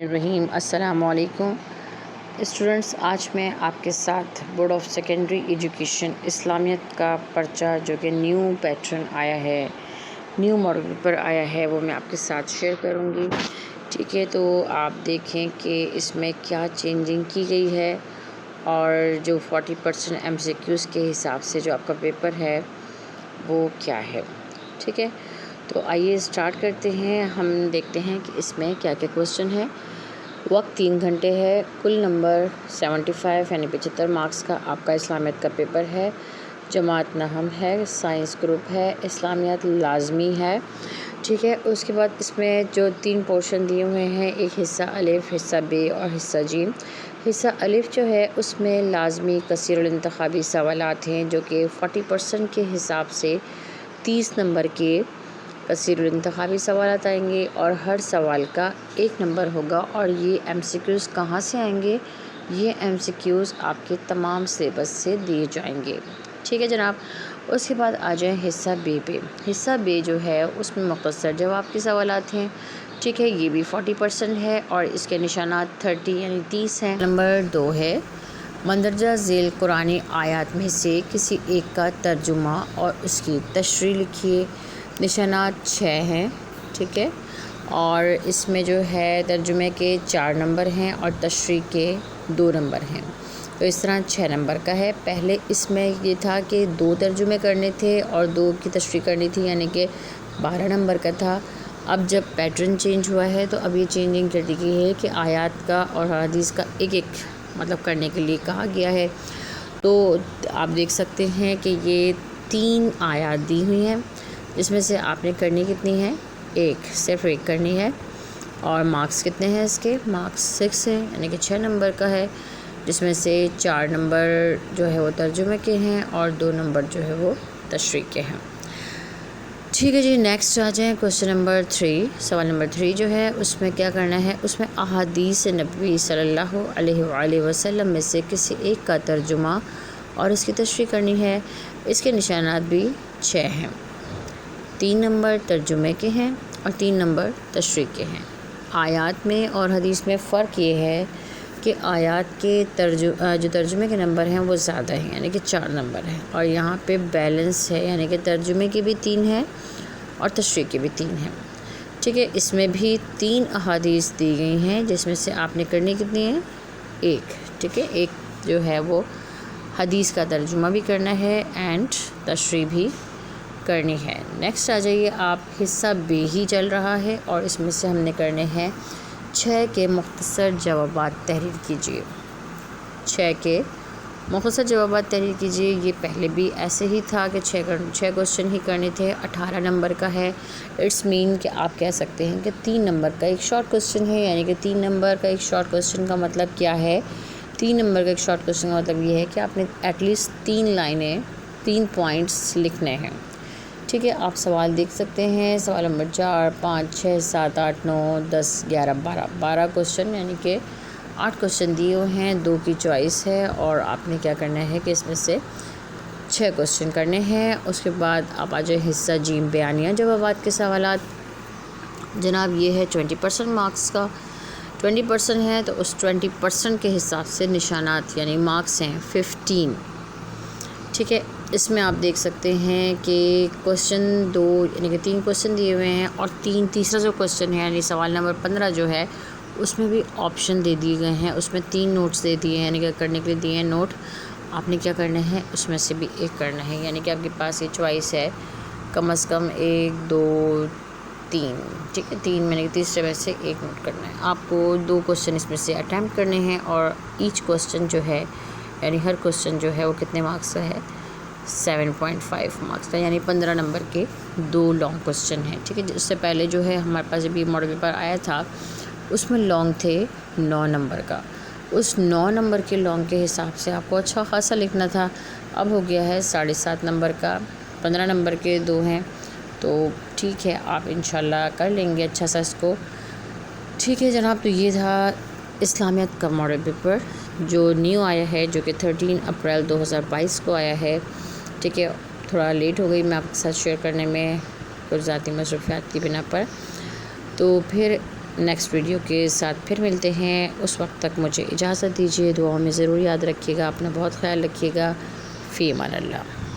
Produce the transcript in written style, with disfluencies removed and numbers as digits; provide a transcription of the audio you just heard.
رحیم السلام علیکم اسٹوڈنٹس، آج میں آپ کے ساتھ بورڈ آف سیکنڈری ایجوکیشن اسلامیت کا پرچہ جو کہ نیو پیٹرن آیا ہے، نیو ماڈل پر آیا ہے، وہ میں آپ کے ساتھ شیئر کروں گی۔ ٹھیک ہے، تو آپ دیکھیں کہ اس میں کیا چینجنگ کی گئی ہے اور جو 40% MCQs کے حساب سے جو آپ کا پیپر ہے وہ کیا ہے۔ ٹھیک ہے، تو آئیے اسٹارٹ کرتے ہیں۔ ہم دیکھتے ہیں کہ اس میں کیا کیا کوسچن ہے۔ وقت 3 گھنٹے ہے، کل نمبر 75 یعنی 75 مارکس کا آپ کا اسلامیت کا پیپر ہے۔ جماعت نہم ہے، سائنس گروپ ہے، اسلامیات لازمی ہے۔ ٹھیک ہے، اس کے بعد اس میں جو 3 پورشن دیے ہوئے ہیں، ایک حصہ الف، حصہ ب اور حصہ ج۔ حصہ الف جو ہے اس میں لازمی کثیر الانتخابی سوالات ہیں جو کہ 40% کے حساب سے 30 نمبر کے کثیر الانتخابی سوالات آئیں گے اور ہر سوال کا 1 نمبر ہوگا۔ اور یہ MCQs کہاں سے آئیں گے؟ یہ MCQs آپ کے تمام سلیبس سے دیے جائیں گے۔ ٹھیک ہے جناب، اس کے بعد آ جائیں حصہ ب پہ۔ حصہ ب جو ہے اس میں مختصر جواب کے سوالات ہیں۔ ٹھیک ہے، یہ بھی 40% ہے اور اس کے نشانات 30 یعنی 30 ہیں۔ نمبر 2 ہے مندرجہ ذیل قرآنی آیات میں سے کسی ایک کا ترجمہ اور اس کی تشریح لکھیے۔ نشانات 6 ہیں۔ ٹھیک ہے، اور اس میں جو ہے ترجمے کے 4 نمبر ہیں اور تشریح کے 2 نمبر ہیں، تو اس طرح 6 نمبر کا ہے۔ پہلے اس میں یہ تھا کہ 2 ترجمے کرنے تھے اور 2 کی تشریح کرنی تھی، یعنی کہ 12 نمبر کا تھا۔ اب جب پیٹرن چینج ہوا ہے تو اب یہ چینجنگ کر دی گئی ہے کہ آیات کا اور حدیث کا ایک مطلب کرنے کے لیے کہا گیا ہے۔ تو آپ دیکھ سکتے ہیں کہ یہ 3 آیات دی ہوئی ہیں، جس میں سے آپ نے کرنی کتنی ہے؟ صرف ایک کرنی ہے۔ اور مارکس کتنے ہیں اس کے؟ مارکس 6 ہیں، یعنی کہ 6 نمبر کا ہے، جس میں سے 4 نمبر جو ہے وہ ترجمے کے ہیں اور 2 نمبر جو ہے وہ تشریح کے ہیں۔ ٹھیک ہے جی، نیکسٹ آ جائیں کوسچن نمبر 3۔ سوال نمبر 3 جو ہے اس میں کیا کرنا ہے؟ اس میں احادیث نبوی صلی اللہ علیہ وآلہ وسلم میں سے کسی ایک کا ترجمہ اور اس کی تشریح کرنی ہے۔ اس کے نشانات بھی 6 ہیں، 3 نمبر ترجمے کے ہیں اور 3 نمبر تشریح کے ہیں۔ آیات میں اور حدیث میں فرق یہ ہے کہ آیات کے جو ترجمے کے نمبر ہیں وہ زیادہ ہیں، یعنی کہ 4 نمبر ہیں، اور یہاں پہ بیلنس ہے، یعنی کہ ترجمے کے بھی 3 ہیں اور تشریح کے بھی 3 ہیں۔ ٹھیک ہے، اس میں بھی 3 احادیث دی گئی ہیں، جس میں سے آپ نے کرنی کتنی ہے؟ 1۔ ٹھیک ہے، ایک جو ہے وہ حدیث کا ترجمہ بھی کرنا ہے اینڈ تشریح بھی کرنی ہے۔ نیکسٹ آ جائیے آپ، حصہ ب ہی چل رہا ہے اور اس میں سے ہم نے کرنے ہیں 6 کے مختصر جوابات تحریر کیجیے۔ 6 کے مختصر جوابات تحریر کیجیے۔ یہ پہلے بھی ایسے ہی تھا کہ 6 کوسچن ہی کرنے تھے، 18 نمبر کا ہے۔ اٹس مین کہ آپ کہہ سکتے ہیں کہ 3 نمبر کا ایک شارٹ کوسچن ہے، یعنی کہ 3 نمبر کا ایک شارٹ کوسچن کا مطلب کیا ہے؟ 3 نمبر کا ایک شارٹ کوسچن کا مطلب یہ ہے کہ آپ نے ایٹ لیسٹ 3 لائنیں، 3 پوائنٹس لکھنے ہیں۔ ٹھیک ہے، آپ سوال دیکھ سکتے ہیں۔ سوال نمبر 4، 5، 6، 7، 8، 9، 10، 11، 12 کوسچن، یعنی کہ 8 کوسچن دیے ہوئے ہیں، 2 کی چوائس ہے اور آپ نے کیا کرنا ہے کہ اس میں سے 6 کوسچن کرنے ہیں۔ اس کے بعد آپ آ جائیں حصہ ج، بیانیہ جوابات کے سوالات۔ جناب یہ ہے 20% مارکس کا، 20% ہے تو اس 20% کے حساب سے نشانات یعنی مارکس ہیں 15۔ ٹھیک ہے، اس میں آپ دیکھ سکتے ہیں کہ کوسچن 2 یعنی کہ 3 کوسچن دیے ہوئے ہیں اور تیسرا جو کوسچن ہے یعنی سوال نمبر 15 جو ہے اس میں بھی آپشن دے دیے گئے ہیں، اس میں 3 نوٹس دے دیے ہیں، یعنی کہ کرنے کے لیے دیے ہیں نوٹ۔ آپ نے کیا کرنا ہے؟ اس میں سے بھی ایک کرنا ہے، یعنی کہ آپ کے پاس یہ چوائس ہے کم از کم 1، 2، 3۔ ٹھیک ہے، 3 میں نے تیسرے میں سے ایک نوٹ کرنا ہے۔ آپ کو 2 کوسچن اس میں سے اٹیمپٹ کرنے ہیں اور ایچ کوسچن جو ہے یعنی ہر کوسچن جو ہے وہ کتنے مارکس کا ہے؟ 7.5 مارکس کا، یعنی 15 نمبر کے 2 لانگ کوسچن ہیں۔ ٹھیک ہے، اس سے پہلے جو ہے ہمارے پاس جب یہ ماڈل پیپر آیا تھا اس میں لانگ تھے 9 نمبر کا، اس 9 نمبر کے لانگ کے حساب سے آپ کو اچھا خاصا لکھنا تھا۔ اب ہو گیا ہے 7.5 نمبر کا، 15 نمبر کے 2 ہیں، تو ٹھیک ہے آپ انشاءاللہ کر لیں گے اچھا سا اس کو۔ ٹھیک ہے جناب، تو یہ تھا اسلامیت کا ماڈل پیپر جو نیو آیا ہے، جو کہ 13 اپریل 2022 کو آیا ہے۔ ٹھیک ہے، تھوڑا لیٹ ہو گئی میں آپ کے ساتھ شیئر کرنے میں کچھ ذاتی مصروفیات کی بنا پر۔ تو پھر نیکسٹ ویڈیو کے ساتھ پھر ملتے ہیں، اس وقت تک مجھے اجازت دیجیے، دعاؤں میں ضرور یاد رکھیے گا، اپنا بہت خیال رکھیے گا، فی امان اللہ۔